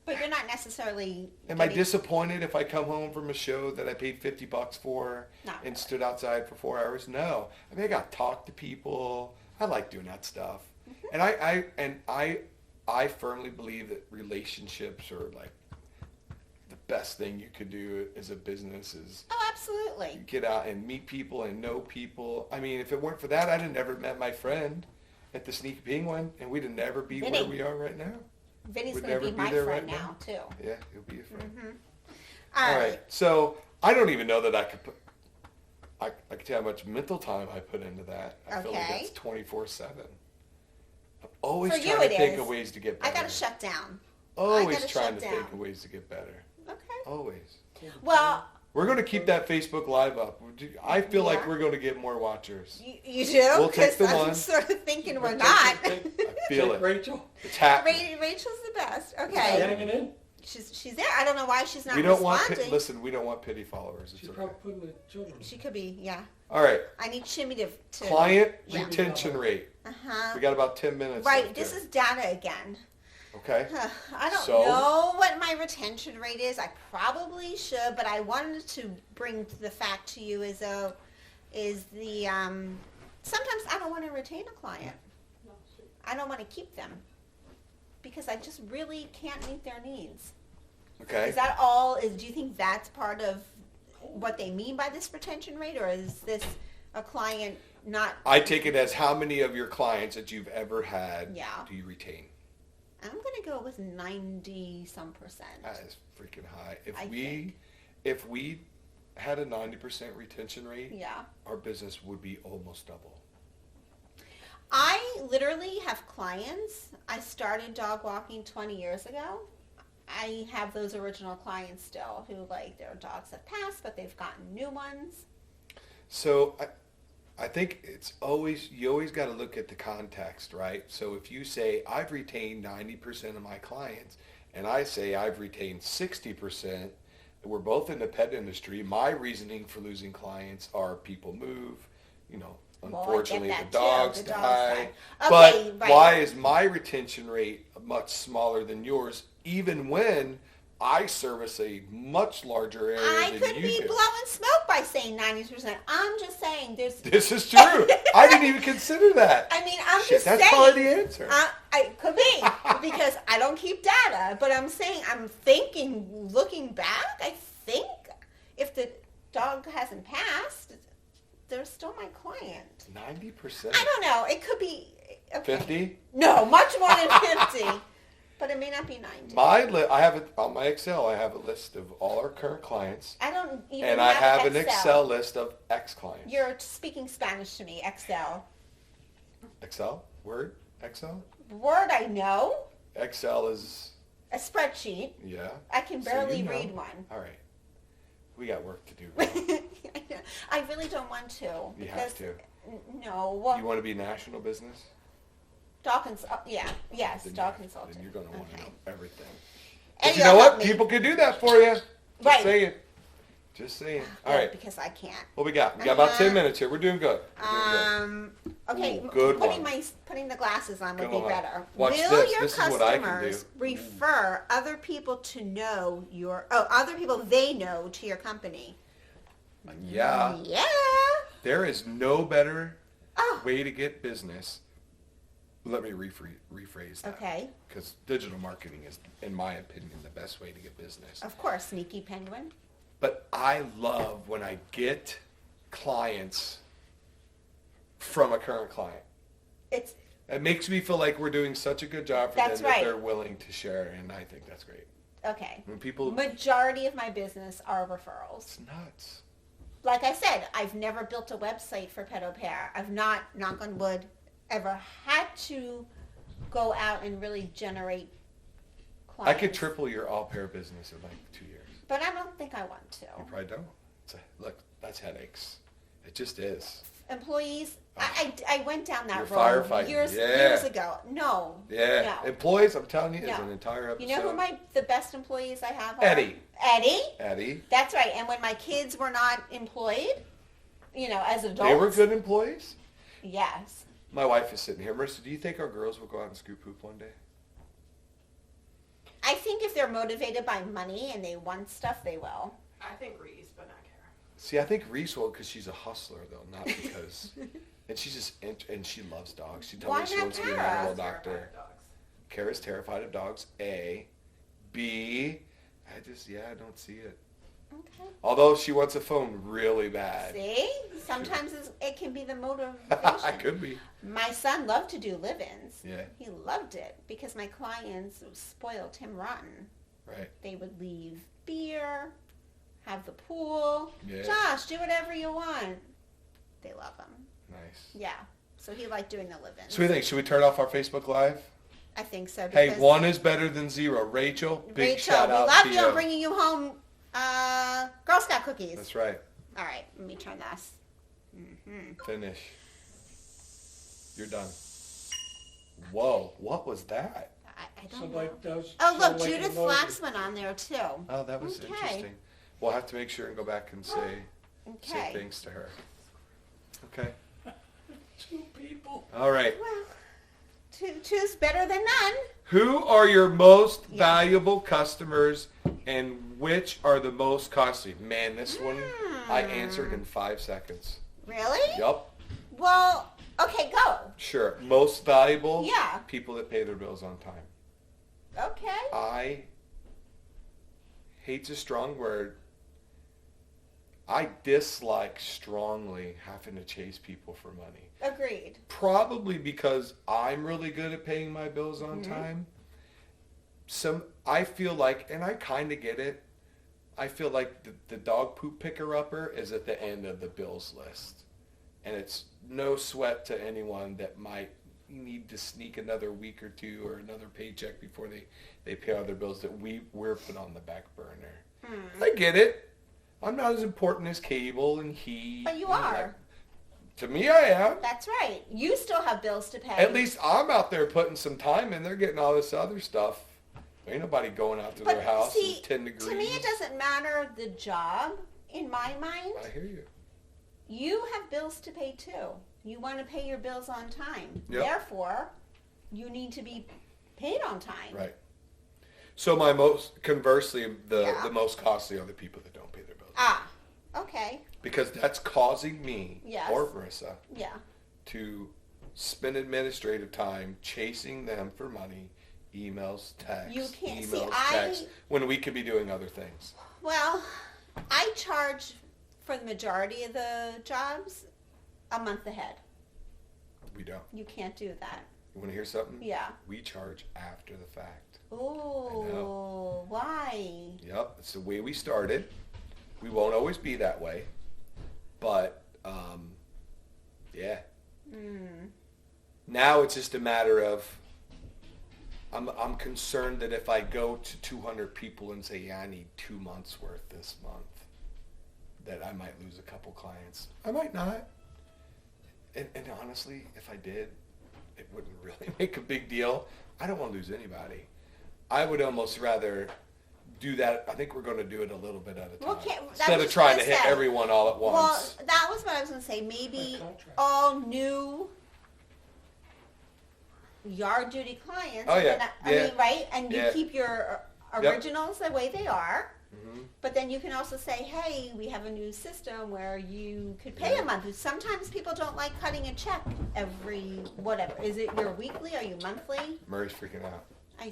But you're not necessarily. Am I disappointed if I come home from a show that I paid $50 for Not and really. stood outside for 4 hours? No. I mean, I got to talk to people. I like doing that stuff. Mm-hmm. And I firmly believe that relationships are like the best thing you could do as a business is Oh, absolutely. get out and meet people and know people. I mean, if it weren't for that, I'd have never met my friend at the Sneaky Penguin, and we'd have never be Vinny. where we are right now. Vinny's Would going to never be be my there friend right now, too. Yeah, he'll be a friend. All All right. right. So I don't even know that I could put. I can tell how much mental time I put into that. I feel like Okay. it's 24/7. I'm always For you trying to it think is. of ways to get I better. got to shut down. Always gotta trying shut to down. think of ways to get better. Okay. Always. Well, We're going to keep that Facebook Live up. I feel like Yeah. we're going to get more watchers. you do? We'll take the I'm one. sort of thinking we're Take- not. take- I feel take it. Rachel, It's happening. Rachel's the best. she's Okay. hanging in. She's there. I don't know why she's not We don't want responding. listen. We don't want pity followers. It's She's okay. probably putting the children. She could be, yeah. All right. I need Shimmy to Client Yeah. retention rate. Uh-huh. We got about 10 minutes. Right, left this here. is data again. Okay. I don't So? know what my retention rate is. I probably should, but I wanted to bring the fact to you is the sometimes I don't want to retain a client. I don't want to keep them because I just really can't meet their needs. Okay. Is that all? Do you think that's part of what they mean by this retention rate, or is this a client not? I take it as how many of your clients that you've ever had Yeah. do you retain? I'm gonna go with 90-some%. That is freaking high. If I we had a 90% retention rate, Yeah. our business would be almost double. I literally have clients. I started dog walking 20 years ago. I have those original clients still who like their dogs have passed, but they've gotten new ones. So I think you always got to look at the context, right? So if you say I've retained 90% of my clients and I say I've retained 60%, we're both in the pet industry. My reasoning for losing clients are people move, Well, I get unfortunately that the too. dogs The dogs die. die. But Okay, right. why is my retention rate much smaller than yours, even when I service a much larger area I than could you be do? blowing smoke by saying 90%. I'm just saying there's. This is true. I didn't even consider that. I mean, I'm Shit, just that's saying. probably the answer. I could be because I don't keep data, but I'm saying I'm thinking, looking back, I think if the dog hasn't passed, they're still my client. 90%? I don't know. It could be okay. 50? No, much more than 50. But it may not be 90. I have it on my Excel. I have a list of all our current clients, I don't even and I have an Excel. Excel list of ex-clients. You're speaking Spanish to me, Excel. Excel? Word? Excel? Word I know. Excel is, A spreadsheet. yeah. I can So barely you know. read one. All right. We got work to do. I really don't want to. You have because- to. No. Well, You want to be national business? dog yes, Then dog you- consultant. Then you're going to want to Okay. know everything. And But you you'll know help what? me. People can do that for you. Just Right. saying. Just saying. All Good, right. Because I can't. What we got? We got about 10 minutes here. We're doing good. We're doing good. Okay. Ooh, good putting one. putting the glasses on would Go be on. better. Watch Will this. your This is what I can customers do. refer other people to know other people they know to your company? Yeah. Yeah. There is no better Oh. way to get business. Let me rephrase that. Okay. Because digital marketing is, in my opinion, the best way to get business. Of course, sneaky penguin. But I love when I get clients from a current client. It's It makes me feel like we're doing such a good job for That's them that right. they're willing to share, and I think that's great. Okay. When people, Majority of my business are referrals. it's nuts. Like I said, I've never built a website for Pet Au Pair. I've not, knock on wood, ever had to go out and really generate clients. I could triple your all pair business in like 2 years. But I don't think I want to. You probably don't. Look, that's headaches. It just is. Employees, I went down that You're road firefighting. years Yeah. ago. No. Yeah. No. Employees, I'm telling you, is No. an entire episode. You know who the best employees I have are? Eddie. Eddie? That's right. And when my kids were not employed, as adults. They were good employees? Yes. My wife is sitting here. Marissa, do you think our girls will go out and scoop poop one day? I think if they're motivated by money and they want stuff, they will. I think Reese, but not Kara. See, I think Reese will because she's a hustler, though, not because... and she's just... And she loves dogs. She told Why me she not wants to be an Kara? animal Terrified doctor. of dogs. Kara's terrified of dogs, A. B, I don't see it. Okay. Although she wants a phone really bad. See? Sometimes it can be the motivation. I could be. My son loved to do live-ins. Yeah. He loved it because my clients spoiled him rotten. Right. They would leave beer, have the pool. Yeah. Josh, do whatever you want. They love him. Nice. Yeah. So he liked doing the live-ins. So what do you think? Should we turn off our Facebook Live? I think so. Hey, because 1 is better than 0. Rachel, big shout we out love to you. I'm bringing you home Girl Scout cookies. That's right. All right, let me turn this. Finish. You're done. Whoa, what was that? I don't Somebody know. does. Oh, look, sound like Judith an emoji. Flax went on there, too. Oh, that was Okay. interesting. We'll have to make sure and go back and say Okay. things to her. Okay. 2 people. All right. Well, two's better than none. Who are your most Yeah. valuable customers and which are the most costly? Man, this one I answered in 5 seconds. Really? Yup. Well, okay, go. Sure. Most valuable? Yeah. People that pay their bills on time. Okay. I hate's a strong word. I dislike strongly having to chase people for money. Agreed. Probably because I'm really good at paying my bills on time. I feel like, and I kind of get it, I feel like the dog poop picker-upper is at the end of the bills list. And it's no sweat to anyone that might need to sneak another week or two or another paycheck before they pay all their bills that we're put on the back burner. I get it. I'm not as important as cable and heat. But you and are. To me, I am. That's right. You still have bills to pay. At least I'm out there putting some time in. They're getting all this other stuff. Ain't nobody going out to But their house see, in 10 degrees. to me, it doesn't matter the job, in my mind. I hear you. You have bills to pay, too. You want to pay your bills on time. Yep. Therefore, you need to be paid on time. Right. So conversely, the most costly are the people that don't pay their bills. Ah, okay. Because that's causing me, Yes. or Marissa, Yeah. to spend administrative time chasing them for money, emails, texts, You can't- see, texts, when we could be doing other things. Well, I charge for the majority of the jobs a month ahead. We don't. You can't do that. You want to hear something? Yeah. We charge after the fact. Ooh, why? Yep, it's the way we started. We won't always be that way, but yeah. Now it's just a matter of I'm concerned that if I go to 200 people and say, yeah, I need 2 months worth this month, that I might lose a couple clients. I might not. And honestly, if I did, it wouldn't really make a big deal. I don't want to lose anybody. I would almost rather do that. I think we're going to do it a little bit at a time. Okay, that Instead was of trying to gonna hit say. everyone all at Well, once. that was what I was going to say. Maybe By contract. all new yard duty clients. Oh, yeah. and I Yeah. mean, right? And you Yeah. keep your Yep. originals the way they are. Mm-hmm. But then you can also say, hey, we have a new system where you could pay a month. Sometimes people don't like cutting a check every whatever. Is it your weekly? Are you monthly? Murray's freaking out. Hi,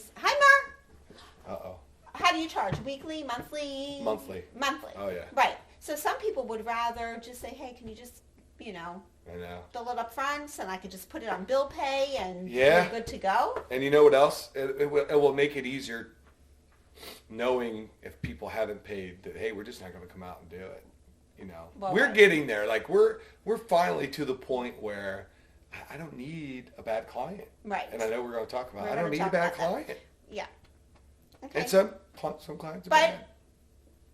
Mar. Uh-oh. How do you charge? Weekly, monthly? Monthly. Monthly. Oh, yeah. Right. So some people would rather just say, hey, can you just, you know, I know. bill it up front, and I could just put it on bill pay, and Yeah. we're good to go. And you know what else? It will make it easier knowing if people haven't paid that, hey, we're just not going to come out and do it. You know, Well, we're right. getting there. Like we're finally to the point where I don't need a bad client. Right. And I know we're going to talk about. We're I don't gonna need a talk bad about that. client. Yeah. Okay. And some clients are But bad.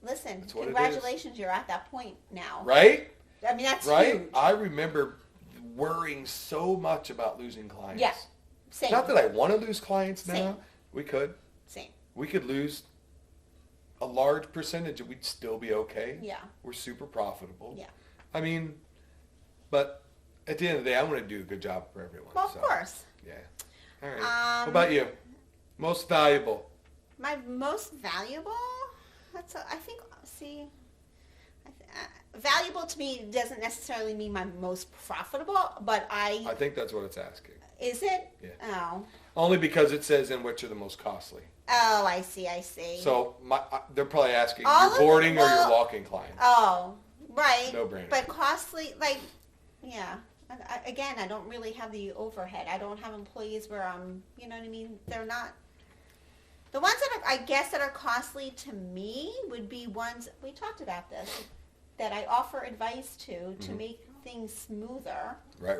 listen, That's what it is. congratulations, you're at that point now. Right? I mean, that's Right? huge. I remember worrying so much about losing clients. Yeah. Same. Not that I want to lose clients now. Same. We could. Same. We could lose a large percentage and we'd still be okay. Yeah. We're super profitable. Yeah. I mean, but at the end of the day, I want to do a good job for everyone. Well, of so, course. Yeah. All right. What Um, about you? Most valuable? My most valuable? I think, valuable to me doesn't necessarily mean my most profitable, but I think that's what it's asking. is it? Yeah. Oh. Only because it says in which are the most costly. Oh, I see. So they're probably asking All your of boarding them- or your well- walking client. Oh, right. No brainer. But costly, like, yeah. Again, I don't really have the overhead. I don't have employees where I'm, you know what I mean? They're not. The ones that I guess that are costly to me would be ones, we talked about this, that I offer advice to make things smoother Right.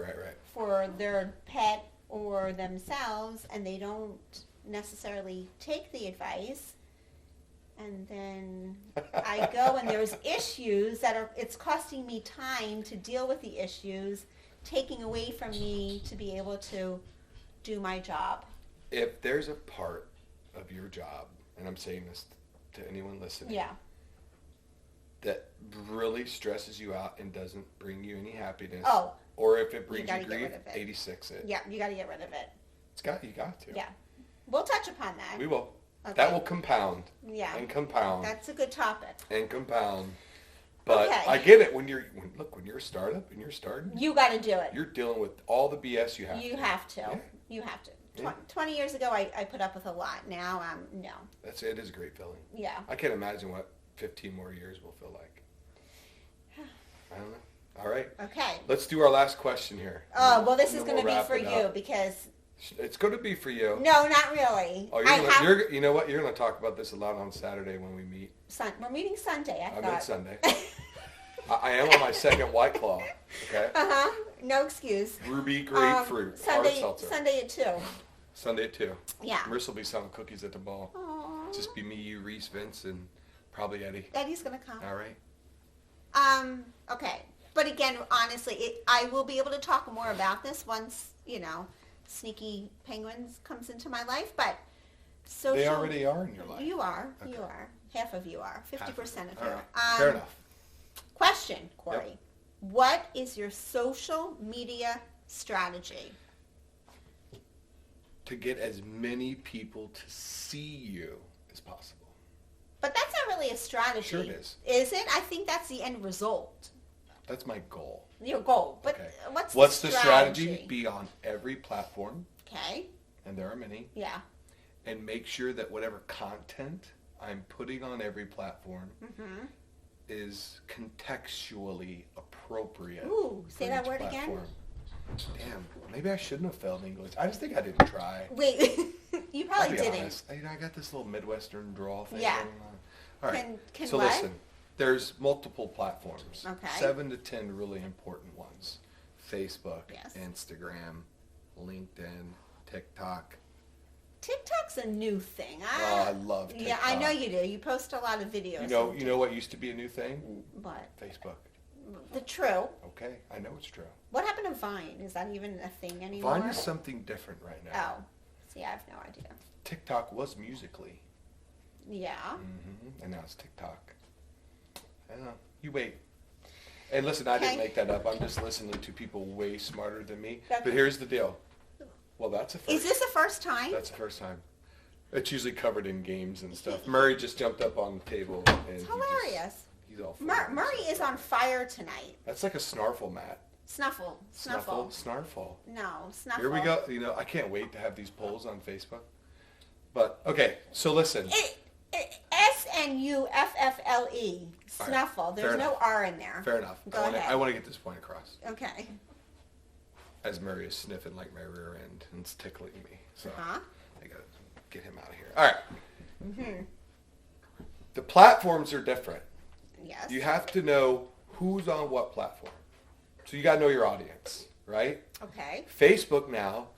for their pet or themselves, and they don't necessarily take the advice. And then I go and there's issues it's costing me time to deal with the issues, taking away from me to be able to do my job. If there's a part of your job, and I'm saying this to anyone listening, Yeah. that really stresses you out and doesn't bring you any happiness, Oh, or if it brings you gotta get grief, rid of it. 86 it. yeah, you got to get rid of it. You got to. Yeah. We'll touch upon that. We will. Okay. That will compound. Yeah. And compound. That's a good topic. And compound. But Okay. I get it when you're a startup and you're starting, You got to do it. you're dealing with all the BS you have You to. have to. Yeah. You have to. Yeah. 20 years ago, I put up with a lot. Now, no. It is a great feeling. Yeah. I can't imagine what 15 more years will feel like. I don't know. All right. Okay. Let's do our last question here. Oh, well, this And is then going to we'll be wrap for it you up. because, It's going to be for you. no, not really. Oh, you know what? You're going to talk about this a lot on Saturday when we meet. We're meeting Sunday, I I thought. meant Sunday. I am on my second White Claw. Okay. Uh-huh. No excuse. Ruby grapefruit. Hard Sunday, seltzer. Sunday at 2. Sunday at 2. Yeah. Marissa will be selling cookies at the ball. Aww. Just be me, you, Reese, Vince, and probably Eddie. Eddie's going to come. All right. Okay. But again, honestly, I will be able to talk more about this once, Sneaky Penguins comes into my life. But social... They already are in your life. You are. Okay. You are. Half of you are. 50% of All you right. are. Fair enough. Question, Corey. Yep. What is your social media strategy? To get as many people to see you as possible. But that's not really a strategy. Sure it is. Is it? I think that's the end result. That's my goal. Your goal. But Okay. what's the strategy? Be on every platform, Okay. and there are many, Yeah. and make sure that whatever content I'm putting on every platform Mm-hmm. is contextually appropriate. Ooh, say for that each word again. platform. Damn, maybe I shouldn't have failed English. I just think I didn't try. Wait, you I'll probably be didn't. honest. I got this little Midwestern drawl thing Yeah. going on. All right. Can So what? listen, there's multiple platforms. Okay. 7 to 10 really important ones. Facebook, Yes. Instagram, LinkedIn, TikTok. TikTok's a new thing. Oh, I love TikTok. Yeah, I know you do. You post a lot of videos. You know what used to be a new thing? What? Facebook. The true. Okay, I know it's true. What happened to Vine? Is that even a thing anymore? Vine is something different right now. Oh, see, I have no idea. TikTok was Musically. Yeah. And now it's TikTok. I don't know. You wait. And listen, I didn't Okay. make that up. I'm just listening to people way smarter than me. Okay. But here's the deal. Well, that's a first. Is this the first time? That's the first time. It's usually covered in games and stuff. Murray just jumped up on the table. And It's hilarious. He's all Murray is on fire tonight. That's like a snarfle, Matt. Snuffle. Snuffle. Snarfle. No, snuffle. Here we go. I can't wait to have these polls on Facebook. But, okay, so listen. Snuffle. Snuffle. There's Fair no enough. R in there. Fair enough. Go ahead. I want to get this point across. Okay. As Murray is sniffing like my rear end and it's tickling me. So Uh-huh. I got to get him out of here. All right. Mm-hmm. The platforms are different. Yes. You have to know who's on what platform. So you got to know your audience, right? Okay. Facebook now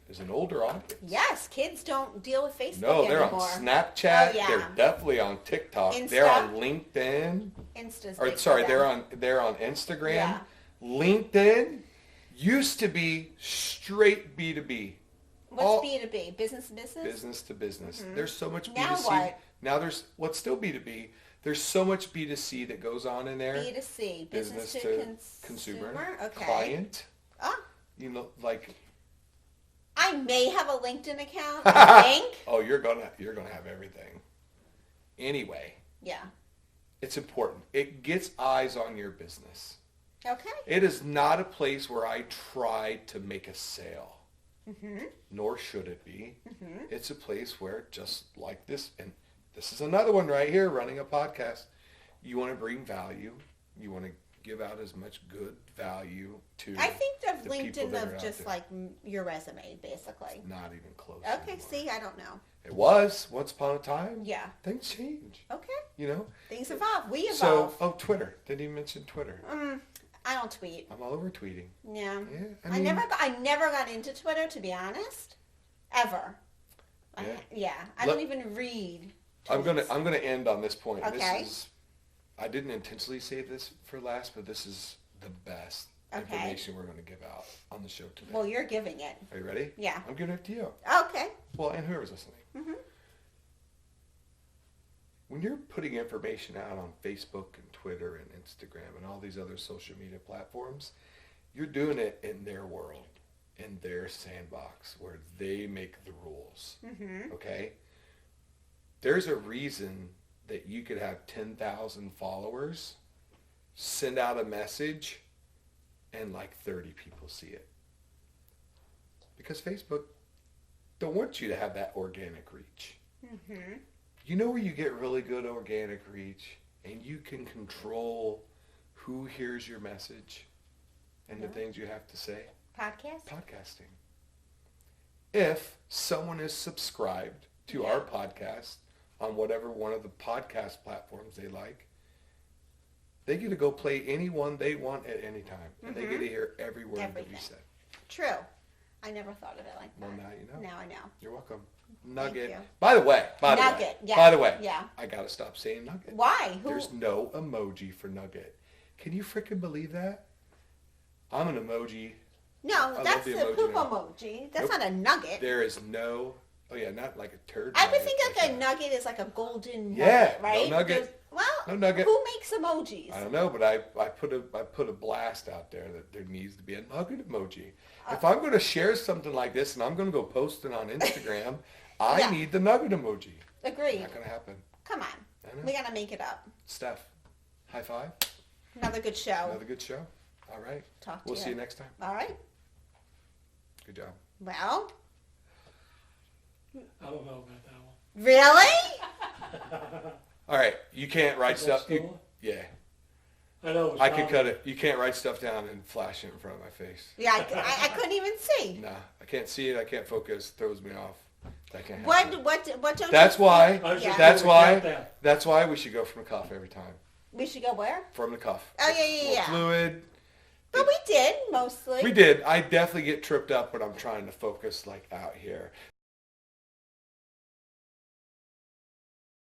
is an older audience. Yes, kids don't deal with Facebook No, they're anymore. on Snapchat. Oh, yeah. They're definitely on TikTok. Insta. They're on LinkedIn. Insta's Or big sorry, for them. they're on Instagram. Yeah. LinkedIn used to be straight B2B. What's B2B? Business to business? Business to business. Mm-hmm. There's so much B2C. Now what? Now there's what's still B2B. There's so much B2C that goes on in there. B2C. Business to consumer. Okay. Client. Oh, You know, like. I may have a LinkedIn account, I think. Oh, you're gonna have everything. Anyway, Yeah. it's important. It gets eyes on your business. Okay. It is not a place where I try to make a sale. Mm-hmm. Nor should it be. Mm-hmm. It's a place where, just like this, and this is another one right here, running a podcast, you want to bring value. You want to give out as much good value to I think of the people LinkedIn that are of out just there. like your resume, basically. Not even close. Okay, anymore. see, I don't know. It was once upon a time. Yeah. Things change. Okay. You know? Things evolve. We So, evolve. Twitter. Didn't even mention Twitter. I don't tweet. I'm all over tweeting. Yeah. Yeah. I never got into Twitter, to be honest. Ever. Yeah. I don't even read tweets. I'm gonna end on this point. Okay. This is, I didn't intentionally save this for last, but this is the best Okay. information we're going to give out on the show today. Well, you're giving it. Are you ready? Yeah. I'm giving it to you. Okay. Well, and whoever's listening. Mm-hmm. When you're putting information out on Facebook and Twitter and Instagram and all these other social media platforms, you're doing it in their world, in their sandbox, where they make the rules. Mm-hmm. Okay? There's a reason that you could have 10,000 followers, send out a message, and like 30 people see it. Because Facebook don't want you to have that organic reach. Mm-hmm. You know where you get really good organic reach and you can control who hears your message and the things you have to say? Podcast? Podcasting. If someone is subscribed to our podcast on whatever one of the podcast platforms they like, they get to go play any one they want at any time. And they get to hear every word that we said. True. I never thought of it like that. Well, now you know. Now I know. You're welcome. Nugget. you. By the way. Nugget, yeah. By the way. Yeah. I got to stop saying nugget. Why? Who? There's no emoji for nugget. Can you freaking believe that? I'm an emoji. No, I that's love the the emoji poop now. emoji. That's Nope. not a nugget. There is no, not like a turd. I would nugget think like like a that. nugget is like a golden Yeah, nugget, no right? nugget. There's- Well, No nugget. who makes emojis? I don't know, but I put a blast out there that there needs to be a nugget emoji. If I'm going to share something like this and I'm going to go post it on Instagram, I Yeah. need the nugget emoji. Agreed. Not going to happen. Come on. I know. We gotta make it up. Steph, high five. Another good show. Another good show. All right. Talk to We'll you. see you next time. All right. Good job. Well, I don't know about that one. really? All right. You can't write Is that stuff. still? Yeah. I know. It was I could probably- cut it. You can't write stuff down and flash it in front of my face. Yeah, I couldn't even see. Nah, I can't see it. I can't focus. Throws me off. That can't What happen. don't That's you why. I was just Yeah. That's gonna why. get that. That's why we should go from the cuff every time. we should go where? From the cuff. Oh, yeah, More yeah. Fluid. But we did mostly. We did. I definitely get tripped up when I'm trying to focus like out here.